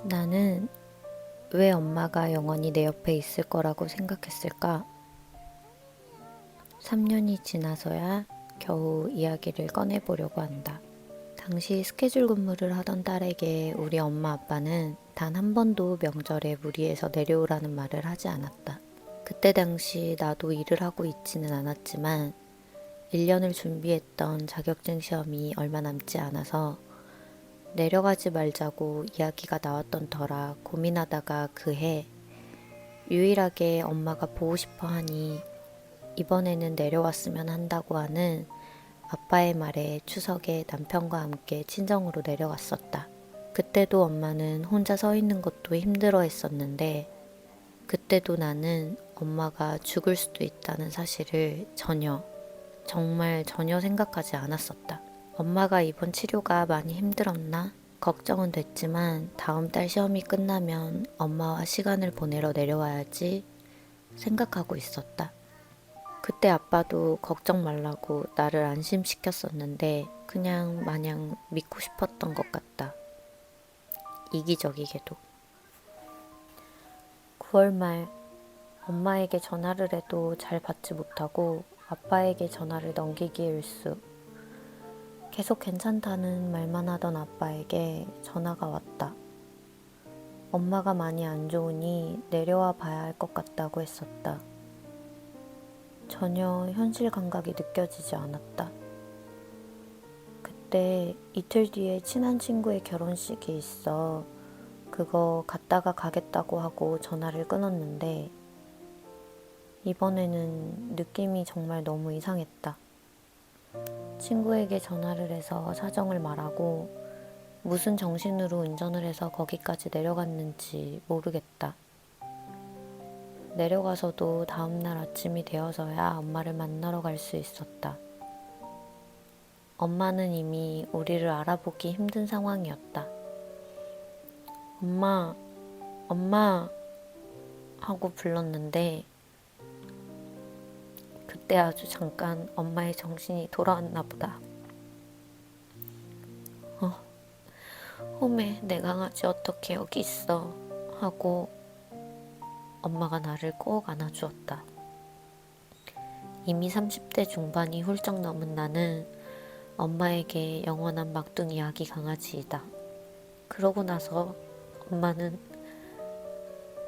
나는 왜 엄마가 영원히 내 옆에 있을 거라고 생각했을까? 3년이 지나서야 겨우 이야기를 꺼내보려고 한다. 당시 스케줄 근무를 하던 딸에게 우리 엄마 아빠는 단 한 번도 명절에 무리해서 내려오라는 말을 하지 않았다. 그때 당시 나도 일을 하고 있지는 않았지만 1년을 준비했던 자격증 시험이 얼마 남지 않아서 내려가지 말자고 이야기가 나왔던 터라 고민하다가 그해 유일하게 엄마가 보고 싶어 하니 이번에는 내려왔으면 한다고 하는 아빠의 말에 추석에 남편과 함께 친정으로 내려갔었다. 그때도 엄마는 혼자 서 있는 것도 힘들어 했었는데 그때도 나는 엄마가 죽을 수도 있다는 사실을 정말 전혀 생각하지 않았었다. 엄마가 이번 치료가 많이 힘들었나? 걱정은 됐지만 다음 달 시험이 끝나면 엄마와 시간을 보내러 내려와야지 생각하고 있었다. 그때 아빠도 걱정 말라고 나를 안심시켰었는데 그냥 마냥 믿고 싶었던 것 같다. 이기적이게도. 9월 말 엄마에게 전화를 해도 잘 받지 못하고 아빠에게 전화를 넘기기 일쑤. 계속 괜찮다는 말만 하던 아빠에게 전화가 왔다. 엄마가 많이 안 좋으니 내려와 봐야 할 것 같다고 했었다. 전혀 현실 감각이 느껴지지 않았다. 그때 이틀 뒤에 친한 친구의 결혼식이 있어 그거 갔다가 가겠다고 하고 전화를 끊었는데 이번에는 느낌이 정말 너무 이상했다. 친구에게 전화를 해서 사정을 말하고 무슨 정신으로 운전을 해서 거기까지 내려갔는지 모르겠다. 내려가서도 다음날 아침이 되어서야 엄마를 만나러 갈 수 있었다. 엄마는 이미 우리를 알아보기 힘든 상황이었다. 엄마, 엄마 하고 불렀는데 그때 아주 잠깐 엄마의 정신이 돌아왔나 보다. 홈에 내 강아지 어떻게 여기 있어 하고 엄마가 나를 꼭 안아주었다. 이미 30대 중반이 훌쩍 넘은 나는 엄마에게 영원한 막둥이 아기 강아지이다. 그러고 나서 엄마는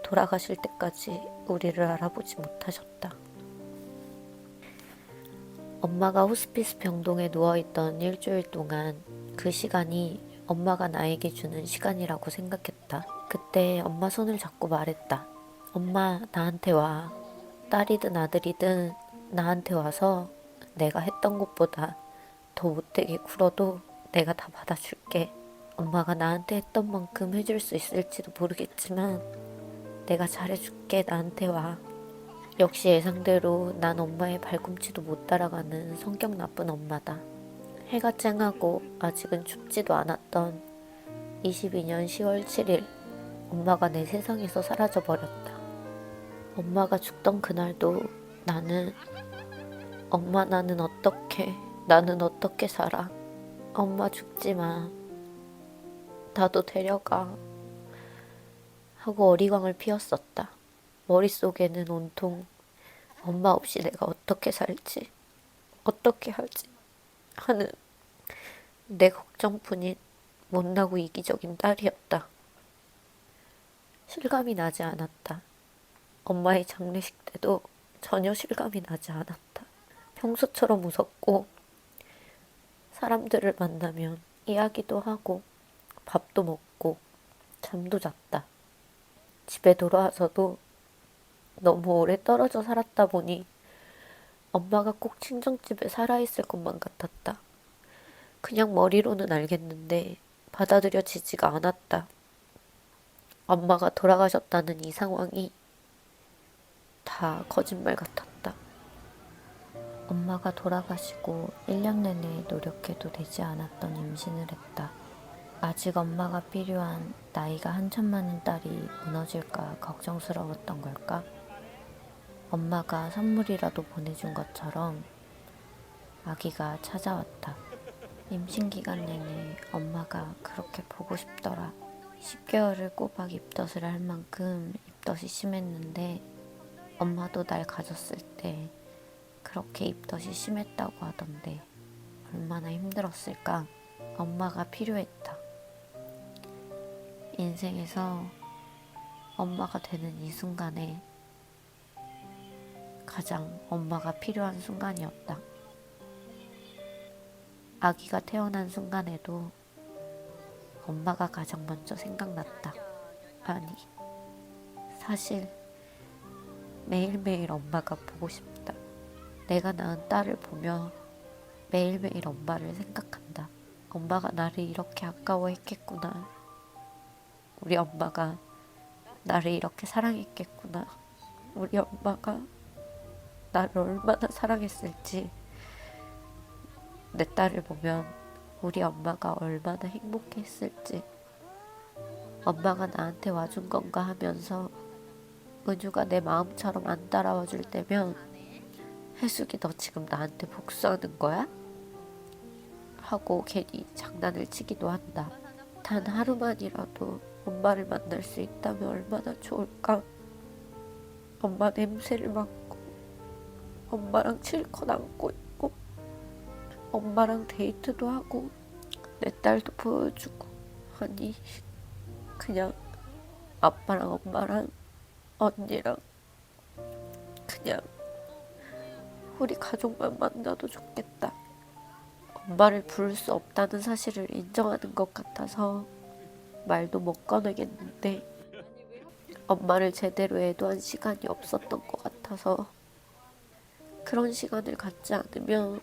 돌아가실 때까지 우리를 알아보지 못하셨다. 엄마가 호스피스 병동에 누워있던 일주일 동안 그 시간이 엄마가 나에게 주는 시간이라고 생각했다. 그때 엄마 손을 잡고 말했다. 엄마, 나한테 와. 딸이든 아들이든 나한테 와서 내가 했던 것보다 더 못되게 굴어도 내가 다 받아줄게. 엄마가 나한테 했던 만큼 해줄 수 있을지도 모르겠지만 내가 잘해줄게. 나한테 와. 역시 예상대로 난 엄마의 발꿈치도 못 따라가는 성격 나쁜 엄마다. 해가 쨍하고 아직은 춥지도 않았던 22년 10월 7일 엄마가 내 세상에서 사라져버렸다. 엄마가 죽던 그날도 나는 엄마 나는 어떻게 살아? 엄마 죽지 마. 나도 데려가. 하고 어리광을 피웠었다. 머릿속에는 온통 엄마 없이 내가 어떻게 살지, 어떻게 하지 하는 내 걱정뿐인 못나고 이기적인 딸이었다. 실감이 나지 않았다. 엄마의 장례식 때도 전혀 실감이 나지 않았다. 평소처럼 웃었고 사람들을 만나면 이야기도 하고 밥도 먹고 잠도 잤다. 집에 돌아와서도 너무 오래 떨어져 살았다 보니 엄마가 꼭 친정집에 살아있을 것만 같았다. 그냥 머리로는 알겠는데 받아들여지지가 않았다. 엄마가 돌아가셨다는 이 상황이 다 거짓말 같았다. 엄마가 돌아가시고 1년 내내 노력해도 되지 않았던 임신을 했다. 아직 엄마가 필요한 나이가 한참 많은 딸이 무너질까 걱정스러웠던 걸까? 엄마가 선물이라도 보내준 것처럼 아기가 찾아왔다. 임신 기간 내내 엄마가 그렇게 보고 싶더라. 10개월을 꼬박 입덧을 할 만큼 입덧이 심했는데 엄마도 날 가졌을 때 그렇게 입덧이 심했다고 하던데 얼마나 힘들었을까. 엄마가 필요했다. 인생에서 엄마가 되는 이 순간에 가장 엄마가 필요한 순간이었다. 아기가 태어난 순간에도 엄마가 가장 먼저 생각났다. 아니, 사실 매일매일 엄마가 보고 싶다. 내가 낳은 딸을 보며 매일매일 엄마를 생각한다. 엄마가 나를 이렇게 아까워했겠구나. 우리 엄마가 나를 이렇게 사랑했겠구나. 우리 엄마가 나를 얼마나 사랑했을지. 내 딸을 보면 우리 엄마가 얼마나 행복했을지. 엄마가 나한테 와준 건가 하면서 은유가 내 마음처럼 안 따라와 줄 때면 혜숙이 너 지금 나한테 복수하는 거야? 하고 괜히 장난을 치기도 한다. 단 하루만이라도 엄마를 만날 수 있다면 얼마나 좋을까. 엄마 냄새를 맡고 엄마랑 실컷 안고 있고 엄마랑 데이트도 하고 내 딸도 보여주고. 아니 그냥 아빠랑 엄마랑 언니랑 그냥 우리 가족만 만나도 좋겠다. 엄마를 부를 수 없다는 사실을 인정하는 것 같아서 말도 못 꺼내겠는데 엄마를 제대로 애도한 시간이 없었던 것 같아서 그런 시간을 갖지 않으면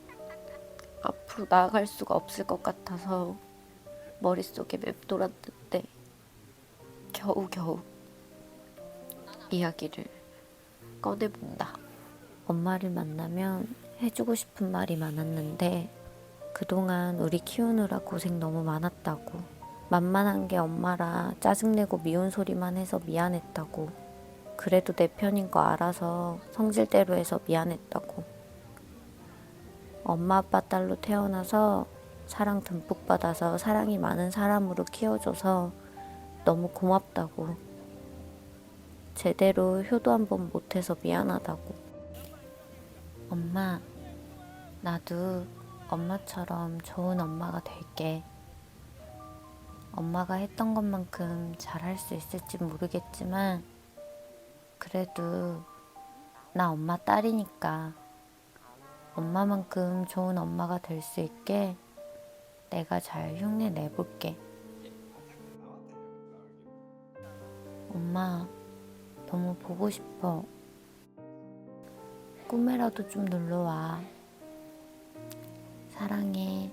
앞으로 나아갈 수가 없을 것 같아서 머릿속에 맴돌았는데 겨우겨우 이야기를 꺼내본다. 엄마를 만나면 해주고 싶은 말이 많았는데 그동안 우리 키우느라 고생 너무 많았다고. 만만한 게 엄마라 짜증내고 미운 소리만 해서 미안했다고. 그래도 내 편인 거 알아서 성질대로 해서 미안했다고. 엄마 아빠 딸로 태어나서 사랑 듬뿍 받아서 사랑이 많은 사람으로 키워줘서 너무 고맙다고. 제대로 효도 한 번 못해서 미안하다고. 엄마, 나도 엄마처럼 좋은 엄마가 될게. 엄마가 했던 것만큼 잘할 수 있을지 모르겠지만 그래도 나 엄마 딸이니까 엄마만큼 좋은 엄마가 될 수 있게 내가 잘 흉내 내볼게. 엄마, 너무 보고 싶어. 꿈에라도 좀 놀러와. 사랑해.